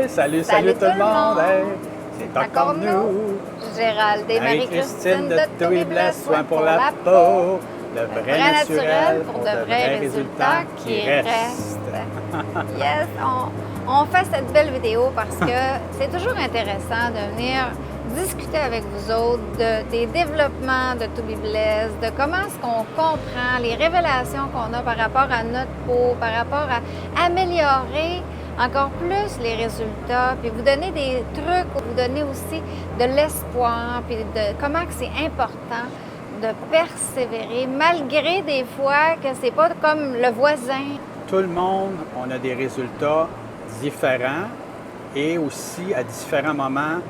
Salut, salut tout le monde! Hey, c'est encore nous! Gérald et Marie-Christine de Toby Bless, soin pour la peau. Le vrai naturel pour de vrais résultats qui restent. Yes, on fait cette belle vidéo parce que c'est toujours intéressant de venir discuter avec vous autres des développements de Toby Bless, de comment est-ce qu'on comprend les révélations qu'on a par rapport à notre peau, par rapport à améliorer encore plus les résultats, puis vous donner des trucs, vous donner aussi de l'espoir, puis de comment que c'est important de persévérer, malgré des fois que c'est pas comme le voisin. Tout le monde, on a des résultats différents et aussi à différents moments,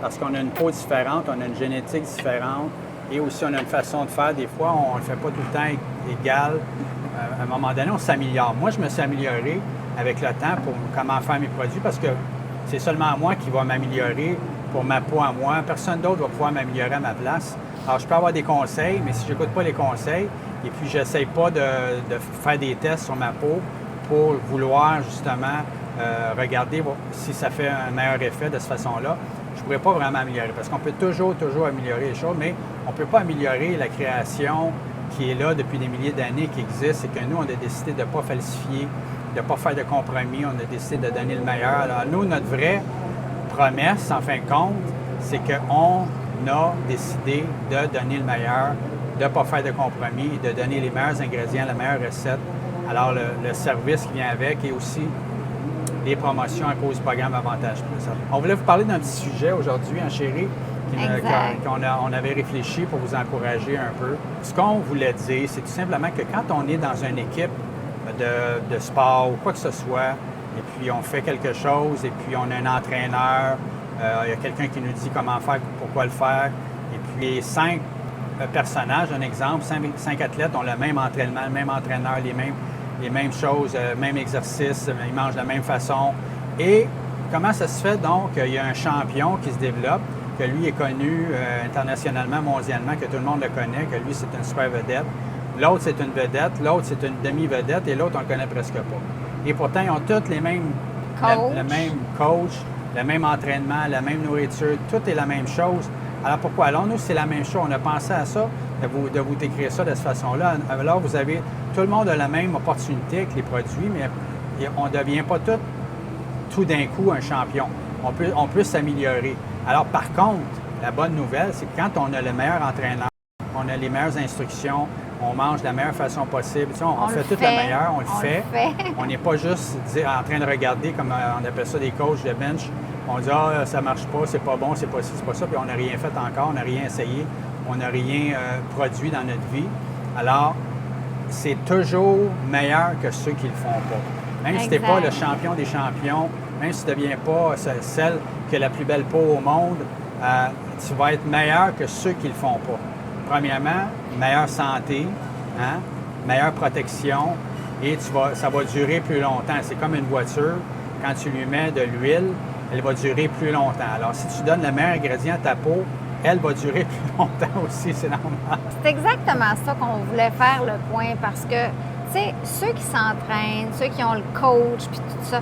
parce qu'on a une peau différente, on a une génétique différente et aussi on a une façon de faire. Des fois, on ne le fait pas tout le temps égal. À un moment donné, on s'améliore. Moi, je me suis amélioré avec le temps pour comment faire mes produits parce que c'est seulement moi qui va m'améliorer pour ma peau à moi. Personne d'autre va pouvoir m'améliorer à ma place. Alors, je peux avoir des conseils, mais si je n'écoute pas les conseils et puis je n'essaye pas de faire des tests sur ma peau pour vouloir justement regarder si ça fait un meilleur effet de cette façon-là, je ne pourrais pas vraiment améliorer parce qu'on peut toujours améliorer les choses, mais on ne peut pas améliorer la création qui est là depuis des milliers d'années, qui existe, et que nous, on a décidé de ne pas falsifier, de ne pas faire de compromis, on a décidé de donner le meilleur. Alors nous, notre vraie promesse, en fin de compte, c'est qu'on a décidé de donner le meilleur, de ne pas faire de compromis et de donner les meilleurs ingrédients, la meilleure recette. Alors le service qui vient avec et aussi les promotions à cause du programme Avantage Plus. On voulait vous parler d'un petit sujet aujourd'hui, hein, chérie, qu'on avait réfléchi pour vous encourager un peu. Ce qu'on voulait dire, c'est tout simplement que quand on est dans une équipe de sport ou quoi que ce soit, et puis on fait quelque chose, et puis on a un entraîneur, il y a quelqu'un qui nous dit comment faire, pourquoi le faire, et puis les 5 personnages, un exemple, 5 athlètes ont le même entraînement, le même entraîneur, les mêmes choses, même exercice, ils mangent de la même façon. Et comment ça se fait donc qu'il y a un champion qui se développe, que lui est connu internationalement, mondialement, que tout le monde le connaît, que lui c'est une super vedette. L'autre c'est une vedette, l'autre c'est une demi-vedette et l'autre on le connaît presque pas. Et pourtant ils ont tous les mêmes le même coach, le même entraînement, la même nourriture, tout est la même chose. Alors pourquoi? Alors nous c'est la même chose, on a pensé à ça, de vous décrire ça de cette façon-là. Alors vous avez, tout le monde a la même opportunité avec les produits, mais on ne devient pas tout d'un coup un champion. On peut s'améliorer. Alors par contre, la bonne nouvelle, c'est que quand on a le meilleur entraîneur, on a les meilleures instructions, on mange de la meilleure façon possible, tu sais, on fait tout le meilleur, on le fait. On n'est pas juste en train de regarder, comme on appelle ça des coachs de bench, on dit « Ah, ça marche pas, c'est pas bon, c'est pas ci, c'est pas ça », puis on n'a rien fait encore, on n'a rien essayé, on n'a rien produit dans notre vie. Alors, c'est toujours meilleur que ceux qui ne le font pas. Même si tu n'es pas le champion des champions, même si tu ne deviens pas celle qui a la plus belle peau au monde, tu vas être meilleur que ceux qui ne le font pas. Premièrement, meilleure santé, hein? Meilleure protection et ça va durer plus longtemps. C'est comme une voiture, quand tu lui mets de l'huile, elle va durer plus longtemps. Alors, si tu donnes le meilleur ingrédient à ta peau, elle va durer plus longtemps aussi, c'est normal. C'est exactement ça qu'on voulait faire le point parce que, tu sais, ceux qui s'entraînent, ceux qui ont le coach, puis tout ça,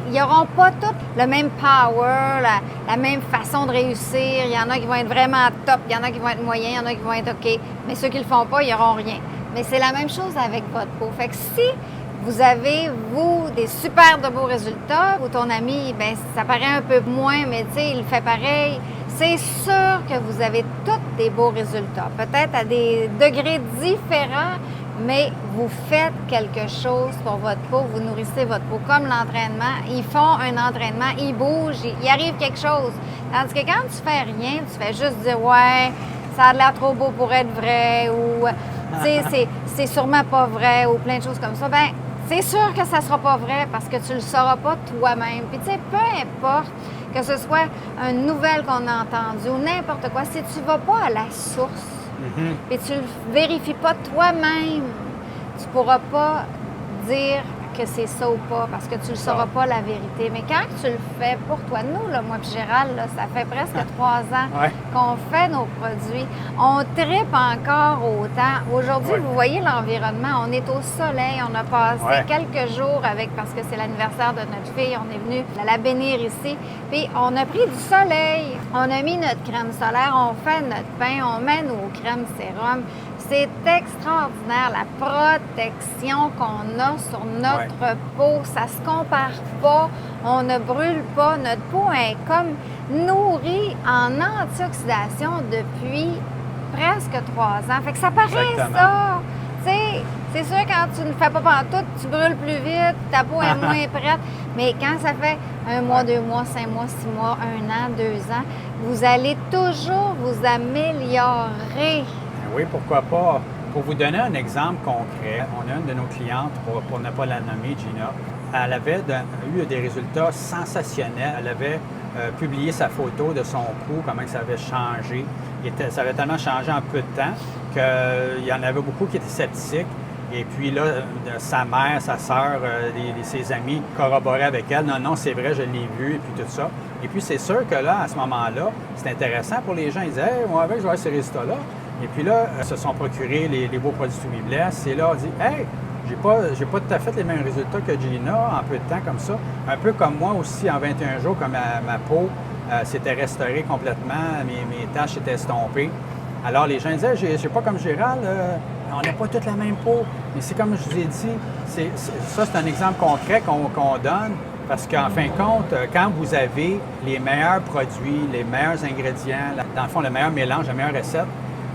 ils n'auront pas tous le même power, la même façon de réussir. Il y en a qui vont être vraiment top, il y en a qui vont être moyens, il y en a qui vont être OK. Mais ceux qui ne le font pas, ils n'auront rien. Mais c'est la même chose avec votre peau. Fait que si vous avez, vous, des super de beaux résultats, ou ton ami, bien, ça paraît un peu moins, mais tu sais, il le fait pareil, c'est sûr que vous avez tous des beaux résultats. Peut-être à des degrés différents, mais vous faites quelque chose pour votre peau, vous nourrissez votre peau. Comme l'entraînement, ils font un entraînement, ils bougent, il arrive quelque chose. Tandis que quand tu fais rien, tu fais juste dire « Ouais, ça a l'air trop beau pour être vrai » ou « Tu sais, c'est sûrement pas vrai » ou plein de choses comme ça. Bien, c'est sûr que ça sera pas vrai parce que tu le sauras pas toi-même. Puis tu sais, peu importe que ce soit une nouvelle qu'on a entendue ou n'importe quoi, si tu vas pas à la source, et tu ne le vérifies pas toi-même, tu ne pourras pas dire que c'est ça ou pas, parce que tu ne sauras pas la vérité. Mais quand tu le fais pour toi, nous, là, moi et Gérald, là, ça fait presque 3 ans qu'on fait nos produits. On tripe encore autant. Aujourd'hui, vous voyez l'environnement. On est au soleil. On a passé quelques jours avec, parce que c'est l'anniversaire de notre fille, on est venu la bénir ici. Puis on a pris du soleil. On a mis notre crème solaire, on fait notre pain, on met nos crèmes sérum. C'est extraordinaire, la protection qu'on a sur notre peau. Ça se compare pas, on ne brûle pas. Notre peau est comme nourrie en antioxydation depuis presque 3 ans. Fait que ça paraît ça. Tu sais, c'est sûr, quand tu ne fais pas pantoute, tu brûles plus vite, ta peau est moins prête. Mais quand ça fait 1 mois, 2 mois, 5 mois, 6 mois, 1 an, 2 ans, vous allez toujours vous améliorer. Oui, pourquoi pas. Pour vous donner un exemple concret, on a une de nos clientes, pour ne pas la nommer, Gina, elle avait eu des résultats sensationnels. Elle avait publié sa photo de son cou, comment ça avait changé. Ça avait tellement changé en peu de temps qu'il y en avait beaucoup qui étaient sceptiques. Et puis là, sa mère, sa sœur, ses amis corroboraient avec elle. Non, c'est vrai, je l'ai vu, et puis tout ça. Et puis c'est sûr que là, à ce moment-là, c'est intéressant pour les gens. Ils disaient, hey, moi, avec, je vais avoir ces résultats-là. Et puis là, ils se sont procurés les beaux produits Toubibless. Et là, on dit, hey, j'ai pas tout à fait les mêmes résultats que Gina en peu de temps comme ça. Un peu comme moi aussi, en 21 jours, comme ma peau s'était restaurée complètement, mes taches étaient estompées. Alors, les gens disaient, j'ai pas comme Gérald, on n'a pas toute la même peau. Mais c'est comme je vous ai dit, ça, c'est un exemple concret qu'on donne. Parce qu'en fin de compte, quand vous avez les meilleurs produits, les meilleurs ingrédients, dans le fond, le meilleur mélange, la meilleure recette,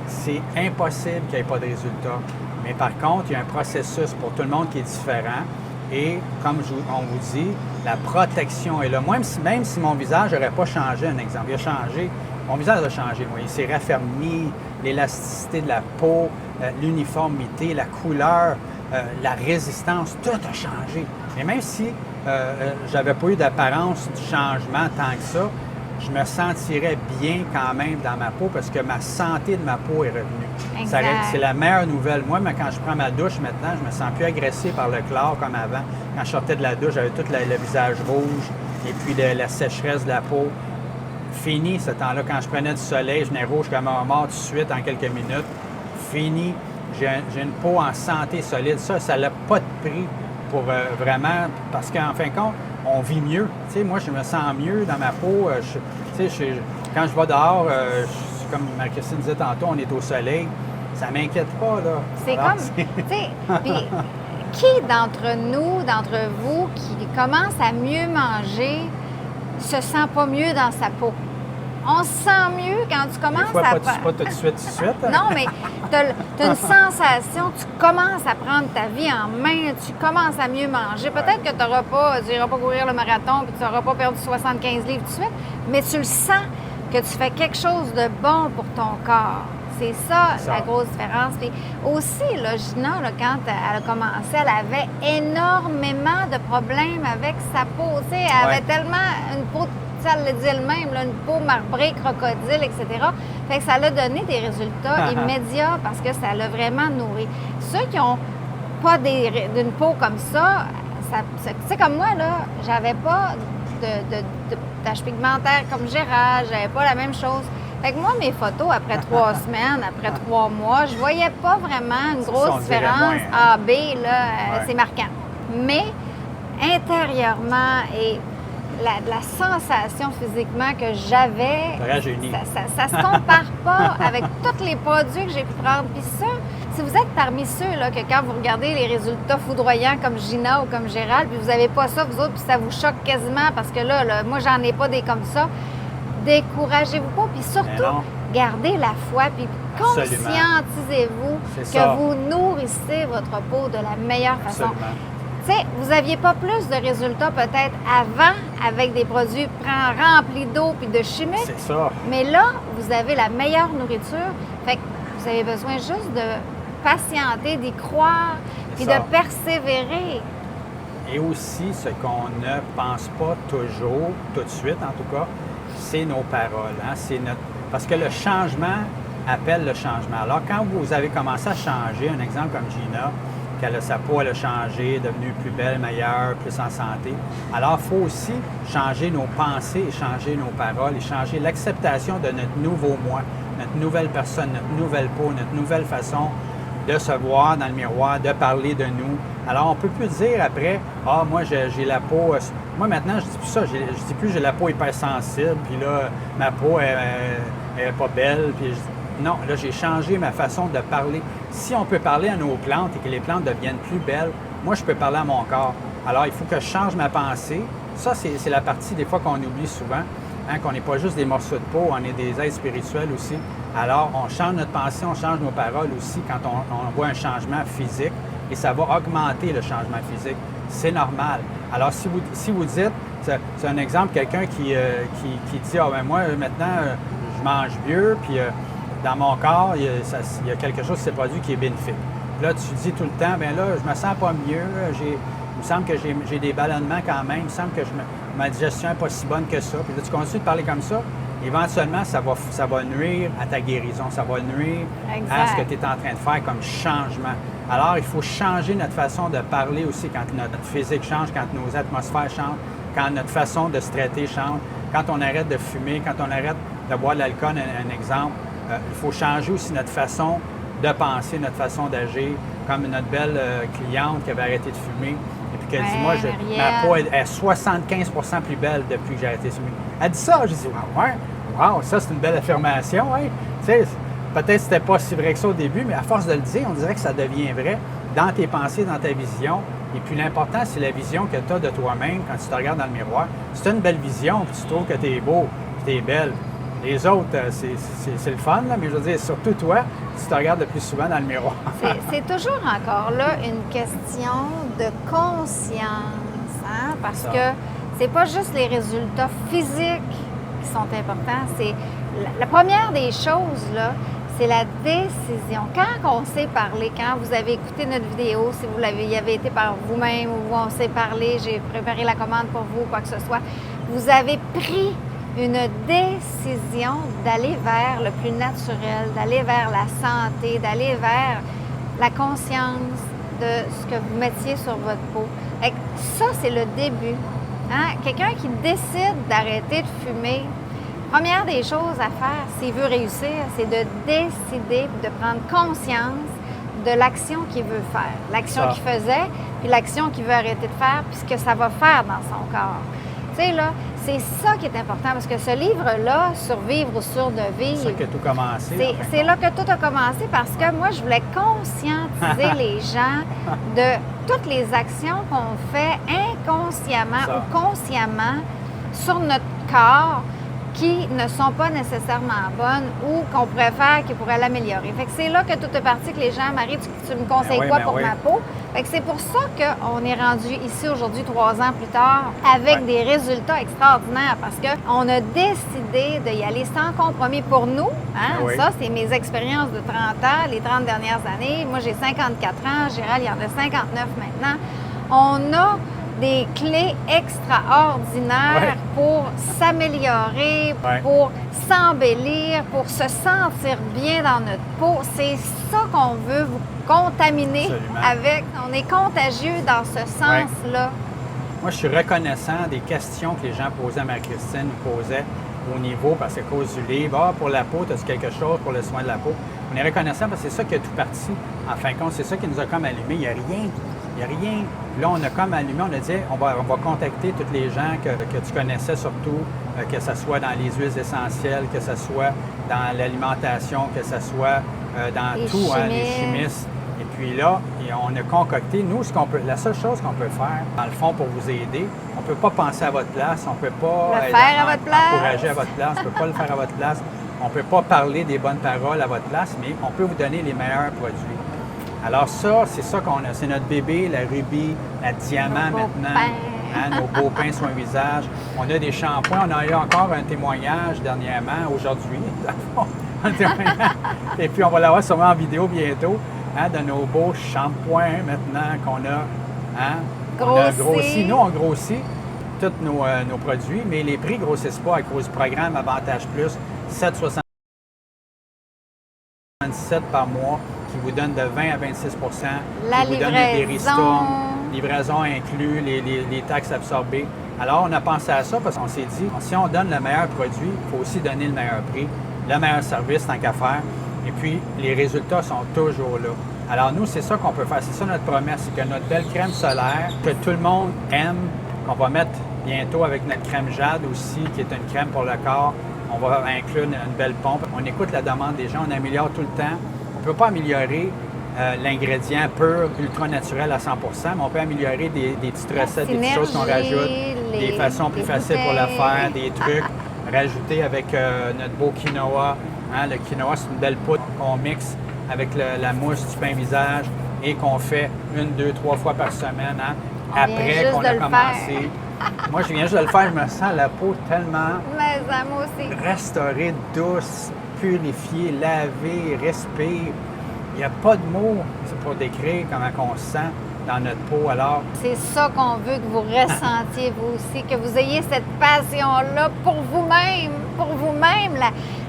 c'est impossible qu'il n'y ait pas de résultat. Mais par contre, il y a un processus pour tout le monde qui est différent. Et comme on vous dit, la protection est là. Moi, même si mon visage n'aurait pas changé, un exemple, il a changé, mon visage a changé. Moi. Il s'est raffermi, l'élasticité de la peau, l'uniformité, la couleur, la résistance, tout a changé. Et même si j'avais pas eu d'apparence du changement tant que ça, je me sentirais bien quand même dans ma peau parce que ma santé de ma peau est revenue. C'est la meilleure nouvelle. Moi, quand je prends ma douche maintenant, je me sens plus agressé par le chlore comme avant. Quand je sortais de la douche, j'avais tout le visage rouge et puis la sécheresse de la peau. Fini ce temps-là. Quand je prenais du soleil, je venais rouge comme un mort tout de suite en quelques minutes. Fini. J'ai une peau en santé solide. Ça n'a pas de prix pour vraiment... Parce qu'en fin de compte, on vit mieux. Tu sais, moi, je me sens mieux dans ma peau. Quand je vais dehors, comme Marie-Christine disait tantôt, on est au soleil. Ça ne m'inquiète pas, là. C'est comme... Tu sais, puis qui d'entre nous, d'entre vous, qui commence à mieux manger, se sent pas mieux dans sa peau? On se sent mieux quand tu commences pas tout de suite. Non, mais tu as une sensation, tu commences à prendre ta vie en main, tu commences à mieux manger. Peut-être que tu n'iras pas courir le marathon et tu n'auras pas perdu 75 livres tout de suite, mais tu le sens que tu fais quelque chose de bon pour ton corps. C'est ça, la grosse différence. Puis aussi, là, Gina, là, quand elle a commencé, elle avait énormément de problèmes avec sa peau. Tu sais, elle avait tellement une peau, elle le dit elle-même, là, une peau marbrée, crocodile, etc. Fait que ça l'a donné des résultats immédiats parce que ça l'a vraiment nourri. Ceux qui n'ont pas d'une peau comme ça, tu sais, comme moi, là, j'avais pas de taches pigmentaires comme Gérald, j'avais pas la même chose. Fait que moi, mes photos, après 3 semaines, après 3 mois, je voyais pas vraiment une grosse différence. A, B, là, c'est marquant. Mais intérieurement et la sensation physiquement que j'avais, ça se compare pas avec tous les produits que j'ai pu prendre. Puis ça, si vous êtes parmi ceux là, que quand vous regardez les résultats foudroyants comme Gina ou comme Gérald, puis vous n'avez pas ça, vous autres, puis ça vous choque quasiment parce que là moi, j'en ai pas des comme ça, découragez-vous pas. Puis surtout, gardez la foi, puis conscientisez-vous que vous nourrissez votre peau de la meilleure façon. Absolument. Tu sais, vous n'aviez pas plus de résultats peut-être avant avec des produits remplis d'eau puis de chimiques. C'est ça. Mais là, vous avez la meilleure nourriture. Fait que vous avez besoin juste de patienter, d'y croire puis de persévérer. Et aussi, ce qu'on ne pense pas toujours, tout de suite en tout cas, c'est nos paroles. Hein? Parce que le changement appelle le changement. Alors, quand vous avez commencé à changer, un exemple comme Gina, sa peau elle a changé, est devenue plus belle, meilleure, plus en santé. Alors, il faut aussi changer nos pensées, changer nos paroles et changer l'acceptation de notre nouveau moi, notre nouvelle personne, notre nouvelle peau, notre nouvelle façon de se voir dans le miroir, de parler de nous. Alors, on ne peut plus dire après, « Ah, moi, j'ai la peau... » Moi, maintenant, je dis plus ça. Je dis plus « J'ai la peau hypersensible, puis là, ma peau est pas belle. » Puis non, là, j'ai changé ma façon de parler. Si on peut parler à nos plantes et que les plantes deviennent plus belles, moi, je peux parler à mon corps. Alors, il faut que je change ma pensée. Ça, c'est la partie, des fois, qu'on oublie souvent, hein, qu'on n'est pas juste des morceaux de peau, on est des êtres spirituels aussi. Alors, on change notre pensée, on change nos paroles aussi quand on voit un changement physique et ça va augmenter le changement physique. C'est normal. Alors, si vous dites, c'est un exemple, quelqu'un qui dit « Ah, ben moi, maintenant, je mange mieux, puis dans mon corps, il y a quelque chose qui s'est produit qui est bénéfique. » Là, tu dis tout le temps « Bien là, je me sens pas mieux, il me semble que j'ai des ballonnements quand même, il me semble que ma digestion n'est pas si bonne que ça. » Puis là, tu continues de parler comme ça. Éventuellement, ça va nuire à ta guérison, ça va nuire à ce que tu es en train de faire comme changement. Alors, il faut changer notre façon de parler aussi quand notre physique change, quand nos atmosphères changent, quand notre façon de se traiter change, quand on arrête de fumer, quand on arrête de boire de l'alcool, un exemple. Il faut changer aussi notre façon de penser, notre façon d'agir, comme notre belle cliente qui avait arrêté de fumer. Et puis qu'elle dit, moi, ma peau est 75 % plus belle depuis que j'ai arrêté de fumer. Elle dit ça, je dis, wow, ça c'est une belle affirmation, hein? Tu sais, peut-être que c'était pas si vrai que ça au début, mais à force de le dire, on dirait que ça devient vrai dans tes pensées, dans ta vision. Et puis l'important, c'est la vision que tu as de toi-même quand tu te regardes dans le miroir. Si tu as une belle vision, puis tu trouves que tu es beau, que tu es belle, les autres, c'est le fun, là, mais je veux dire, surtout toi, tu te regardes le plus souvent dans le miroir. C'est toujours encore là une question de conscience, hein? Parce que c'est pas juste les résultats physiques qui sont importants, c'est la première des choses, là, c'est la décision. Quand on s'est parlé, quand vous avez écouté notre vidéo, si vous y avez été par vous-même ou on s'est parlé, j'ai préparé la commande pour vous, quoi que ce soit, vous avez pris une décision d'aller vers le plus naturel, d'aller vers la santé, d'aller vers la conscience de ce que vous mettiez sur votre peau. Et ça, c'est le début. Hein? Quelqu'un qui décide d'arrêter de fumer, première des choses à faire, s'il veut réussir, c'est de décider de prendre conscience de l'action qu'il veut faire. L'action qu'il faisait, puis l'action qu'il veut arrêter de faire, puis ce que ça va faire dans son corps. Tu sais, là, c'est ça qui est important, parce que ce livre-là, Survivre ou Surdevivre... C'est là que tout a commencé. C'est là que tout a commencé, parce que moi, je voulais conscientiser les gens de toutes les actions qu'on fait inconsciemment ou consciemment sur notre corps, qui ne sont pas nécessairement bonnes ou qu'on pourrait faire, qui pourraient l'améliorer. Fait que c'est là que tout est parti, que les gens, Marie, tu me conseilles quoi pour ma peau? Fait que c'est pour ça qu'on est rendu ici aujourd'hui, 3 ans plus tard, avec des résultats extraordinaires, parce qu'on a décidé d'y aller sans compromis pour nous. Hein? Ça, c'est mes expériences de 30 ans, les 30 dernières années. Moi, j'ai 54 ans, Gérald, il y en a 59 maintenant. On a des clés extraordinaires pour s'améliorer, pour s'embellir, pour se sentir bien dans notre peau. C'est ça qu'on veut vous contaminer avec. On est contagieux dans ce sens-là. Moi, je suis reconnaissant des questions que les gens posaient à Marie-Christine, nous posaient au niveau, parce qu'à cause du livre, pour la peau, as-tu quelque chose pour le soin de la peau? On est reconnaissant parce que c'est ça qui a tout parti. En fin de compte, c'est ça qui nous a comme allumé. Il n'y a rien. Là, on a comme allumé, on a dit, on va contacter tous les gens que tu connaissais surtout, que ce soit dans les huiles essentielles, que ce soit dans l'alimentation, que ce soit dans les tout, les chimistes. Et puis là, on a concocté, nous, la seule chose qu'on peut faire, dans le fond, pour vous aider, on ne peut pas penser à votre place, on ne peut pas encourager à votre place, on ne peut pas le faire à votre place, on ne peut pas parler des bonnes paroles à votre place, mais on peut vous donner les meilleurs produits. Alors ça, c'est ça qu'on a. C'est notre bébé, la rubis, la diamant maintenant. Hein, nos beaux pains soins visage. On a des shampoings. On a eu encore un témoignage dernièrement, aujourd'hui. Et puis on va l'avoir sûrement en vidéo bientôt, hein, de nos beaux shampoings maintenant qu'on a. Hein, on a grossi. Nous, on grossit tous nos produits, mais les prix ne grossissent pas à cause du programme Avantage Plus, 7,77 par mois, qui vous donne de 20 à 26 La qui vous donne des livraison. ristournes, livraison inclus, les taxes absorbées. Alors, on a pensé à ça parce qu'on s'est dit, si on donne le meilleur produit, il faut aussi donner le meilleur prix, le meilleur service tant qu'à faire. Et puis, les résultats sont toujours là. Alors, nous, c'est ça qu'on peut faire. C'est ça notre promesse, c'est que notre belle crème solaire, que tout le monde aime, qu'on va mettre bientôt avec notre crème Jade aussi, qui est une crème pour le corps. On va inclure une belle pompe. On écoute la demande des gens, on améliore tout le temps. On ne peut pas améliorer l'ingrédient pur, ultra naturel à 100 mais on peut améliorer des petites recettes, des petites choses qu'on rajoute, des façons plus faciles pour le faire, des trucs rajoutés avec notre beau quinoa. Hein, le quinoa, c'est une belle poudre qu'on mixe avec la mousse du pain visage et qu'on fait 1, 2, 3 fois par semaine, hein, après qu'on a commencé. Moi, je viens juste de le faire, je me sens la peau tellement moi aussi. restaurée, douce, purifiée, lavée, respire. Il n'y a pas de mots pour décrire comment on se sent dans notre peau. Alors, c'est ça qu'on veut que vous ressentiez, vous aussi, que vous ayez cette passion-là pour vous-même,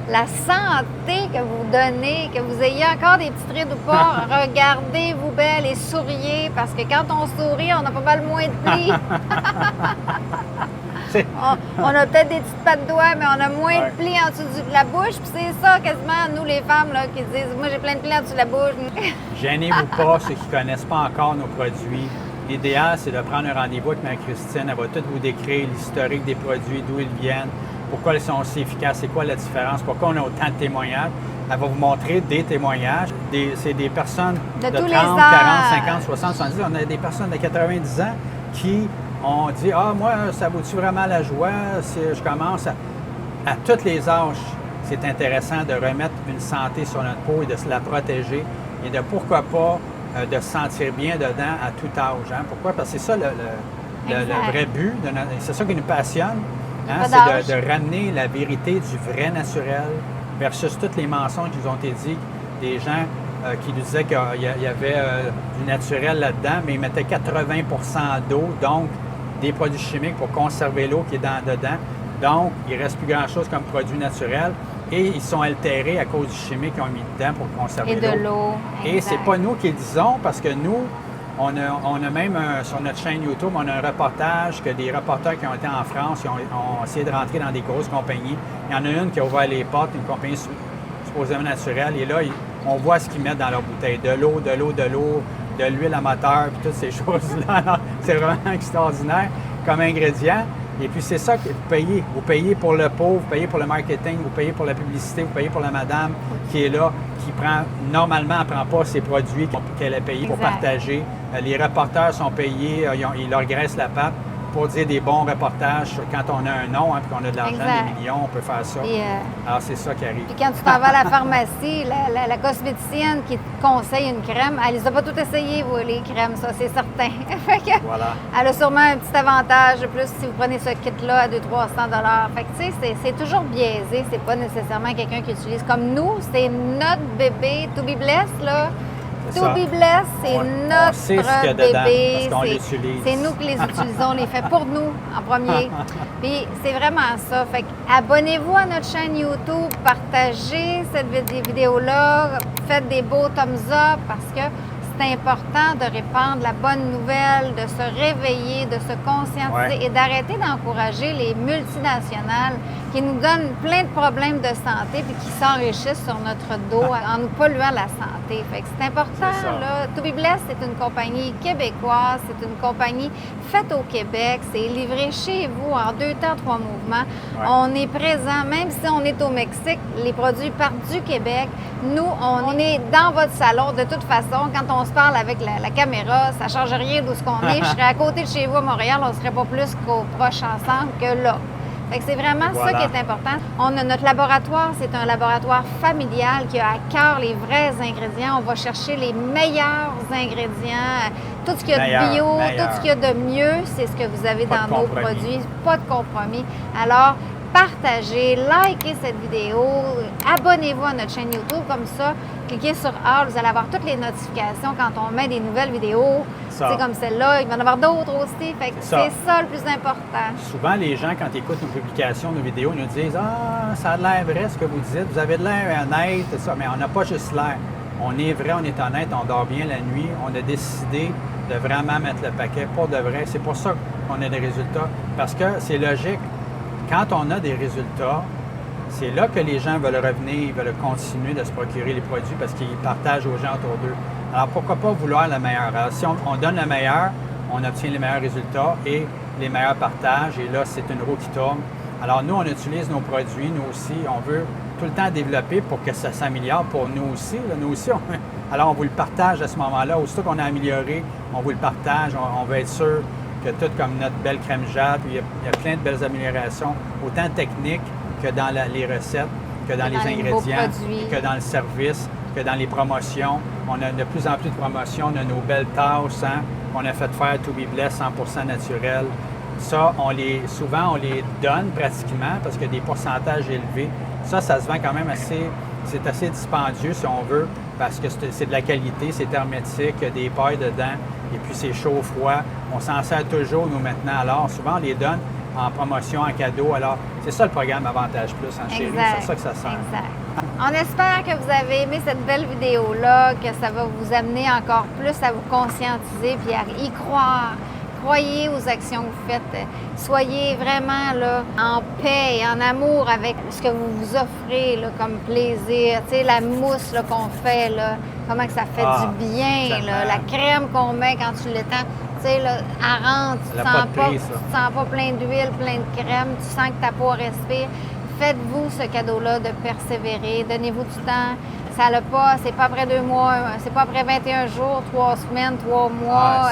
la santé que vous donnez, que vous ayez encore des petites rides ou pas. Regardez-vous belle et souriez, parce que quand on sourit, on a pas mal moins de plis. on a peut-être des petites pattes de doigts, mais on a moins de plis en dessous de la bouche. Puis c'est ça, quasiment, nous, les femmes, là, qui disent « Moi, j'ai plein de plis en dessous de la bouche. » Gênez-vous pas, ceux qui ne connaissent pas encore nos produits. L'idéal, c'est de prendre un rendez-vous avec Marie-Christine. Elle va tout vous décrire l'historique des produits, d'où ils viennent, pourquoi ils sont aussi efficaces, c'est quoi la différence, pourquoi on a autant de témoignages. Elle va vous montrer des témoignages. C'est des personnes de 30, 40, 50, 60, 70. On a des personnes de 90 ans qui ont dit « Ah, moi, ça vaut-tu vraiment la joie si je commence à tous les âges, c'est intéressant de remettre une santé sur notre peau et de se la protéger et de pourquoi pas de se sentir bien dedans à tout âge. Hein? Pourquoi? Parce que c'est ça le vrai but, c'est ça qui nous passionne, hein? C'est de ramener la vérité du vrai naturel versus tous les mensonges qui nous ont été dits, des gens qui nous disaient qu'il y avait du naturel là-dedans, mais ils mettaient 80 d'eau, donc des produits chimiques pour conserver l'eau qui est dedans. Donc, il ne reste plus grand-chose comme produit naturel et ils sont altérés à cause du chimique qu'ils ont mis dedans pour conserver l'eau. Et de l'eau. Et c'est pas nous qui le disons parce que nous, on a même sur notre chaîne YouTube, on a un reportage que des reporters qui ont été en France, ils ont essayé de rentrer dans des grosses compagnies. Il y en a une qui a ouvert les portes, une compagnie supposément naturelle, et là, on voit ce qu'ils mettent dans leur bouteille. De l'eau, de l'huile à moteur, puis toutes ces choses-là. C'est vraiment extraordinaire comme ingrédient. Et puis, c'est ça que vous payez. Vous payez pour le pot, vous payez pour le marketing, vous payez pour la publicité, vous payez pour la madame qui est là, qui normalement, elle ne prend pas ses produits qu'elle a payés pour partager. Les reporters sont payés, ils leur graissent la patte pour dire des bons reportages quand on a un nom, hein, puis qu'on a de l'argent, des millions, on peut faire ça. Puis, alors, c'est ça qui arrive. Puis quand tu t'en vas à la pharmacie, la cosméticienne qui te conseille une crème, elle les a pas toutes essayées, vous, les crèmes, ça, c'est certain. Fait que, voilà. Elle a sûrement un petit avantage de plus si vous prenez ce kit-là à 200-300 $. Fait que, tu sais, c'est toujours biaisé. C'est pas nécessairement quelqu'un qui utilise comme nous. C'est notre bébé. To Be Blessed, là. To Be Blessed, c'est notre bébé. C'est nous qui les utilisons, on les fait pour nous en premier. Puis c'est vraiment ça. Fait que abonnez-vous à notre chaîne YouTube, partagez cette vidéo-là, faites des beaux thumbs up parce que c'est important de répandre la bonne nouvelle, de se réveiller, de se conscientiser et d'arrêter d'encourager les multinationales qui nous donnent plein de problèmes de santé puis qui s'enrichissent sur notre dos en nous polluant la santé. Fait que c'est important, là. To Be Blessed, c'est une compagnie québécoise, c'est une compagnie faite au Québec, c'est livré chez vous en 2 temps, 3 mouvements. On est présent, même si on est au Mexique, les produits partent du Québec. Nous, on est dans votre salon de toute façon. Quand on se parle avec la caméra, ça ne change rien d'où ce qu'on est. Je serais à côté de chez vous à Montréal, on ne serait pas plus qu'au proche ensemble que là. Fait que c'est vraiment ça qui est important. On a notre laboratoire, c'est un laboratoire familial qui a à cœur les vrais ingrédients. On va chercher les meilleurs ingrédients, tout ce qu'il y a de bio, tout ce qu'il y a de mieux, c'est ce que vous avez dans nos produits. Pas de compromis. Alors, partagez, likez cette vidéo, abonnez-vous à notre chaîne YouTube, comme ça, cliquez sur « All », vous allez avoir toutes les notifications quand on met des nouvelles vidéos. C'est comme celle-là, il va y en avoir d'autres aussi, fait que c'est ça le plus important. Souvent, les gens, quand ils écoutent nos publications, nos vidéos, ils nous disent « Ah, ça a l'air vrai ce que vous dites, vous avez de l'air honnête, ça. » Mais on n'a pas juste l'air. On est vrai, on est honnête, on dort bien la nuit. On a décidé de vraiment mettre le paquet pour de vrai. C'est pour ça qu'on a des résultats. Parce que c'est logique. Quand on a des résultats, c'est là que les gens veulent revenir, ils veulent continuer de se procurer les produits parce qu'ils partagent aux gens autour d'eux. Alors, pourquoi pas vouloir le meilleur? Alors, si on donne le meilleur, on obtient les meilleurs résultats et les meilleurs partages. Et là, c'est une roue qui tourne. Alors, nous, on utilise nos produits. Nous aussi, on veut tout le temps développer pour que ça s'améliore pour nous aussi. Là, nous aussi, alors on vous le partage à ce moment-là. Aussitôt qu'on a amélioré, on vous le partage. On veut être sûr que tout comme notre belle crème jatte, il y a plein de belles améliorations, autant techniques que dans les recettes, que dans les ingrédients, que dans le service, que dans les promotions. On a de plus en plus de promotions. On a nos belles tasses, hein, qu'on a fait faire To Be Blessed 100% naturel. Ça, souvent, on les donne pratiquement parce qu'il y a des pourcentages élevés. Ça se vend quand même c'est assez dispendieux si on veut, parce que c'est de la qualité, c'est hermétique, il y a des pailles dedans, et puis c'est chaud-froid. On s'en sert toujours, nous, maintenant. Alors, souvent, on les donne en promotion, en cadeau. Alors, c'est ça le programme Avantage Plus en chérie. C'est ça que ça sert. Exact. On espère que vous avez aimé cette belle vidéo-là, que ça va vous amener encore plus à vous conscientiser puis à y croire. Croyez aux actions que vous faites. Soyez vraiment là, en paix et en amour avec ce que vous vous offrez là, comme plaisir. Tu sais, la mousse là, qu'on fait, là, comment que ça fait du bien. Là, la crème qu'on met quand tu l'étends, tu sais, là, elle rentre. Tu ne sens pas plein d'huile, plein de crème. Tu sens que ta peau respire. Faites-vous ce cadeau-là de persévérer. Donnez-vous du temps. Ça l'a pas, c'est pas après 2 mois, c'est pas après 21 jours, 3 semaines, 3 mois,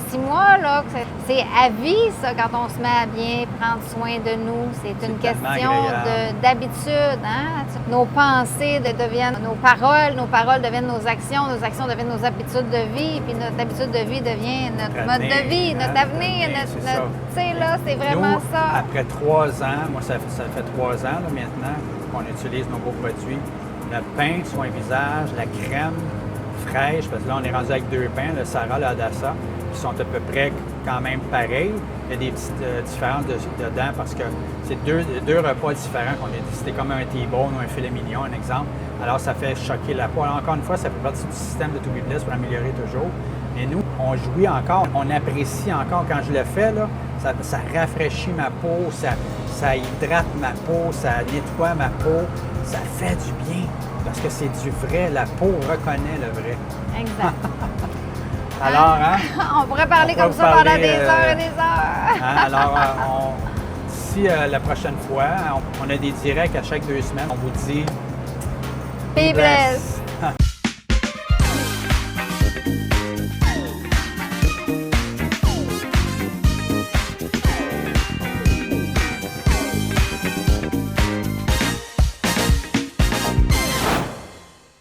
6 mois, là. C'est à vie, ça, quand on se met à bien prendre soin de nous. C'est une question d'habitude, hein? Nos pensées deviennent nos paroles deviennent nos actions deviennent nos habitudes de vie, puis notre habitude de vie devient notre mode de vie, notre avenir, tu sais, là, c'est vraiment nous, ça. Après 3 ans, moi, ça fait 3 ans, là, maintenant, qu'on utilise nos beaux produits. Le pain sur un visage, la crème fraîche, parce que là, on est rendu avec 2 pains, le Sarah, le Hadassa, qui sont à peu près quand même pareils. Il y a des petites différences dedans parce que c'est deux repas différents qu'on a dit. C'était comme un T-bone ou un filet mignon, un exemple. Alors, ça fait choquer la peau. Alors, encore une fois, ça fait partie du système de To Be Blessed pour améliorer toujours. Mais nous, on jouit encore, on apprécie encore. Quand je le fais, là, ça rafraîchit ma peau, ça hydrate ma peau, ça nettoie ma peau. Ça fait du bien parce que c'est du vrai. La peau reconnaît le vrai. Exact. Alors, hein? On pourrait parler comme ça pendant des heures et des heures. Hein? Alors, d'ici la prochaine fois, on a des directs à chaque 2 semaines. On vous dit... Be blessed!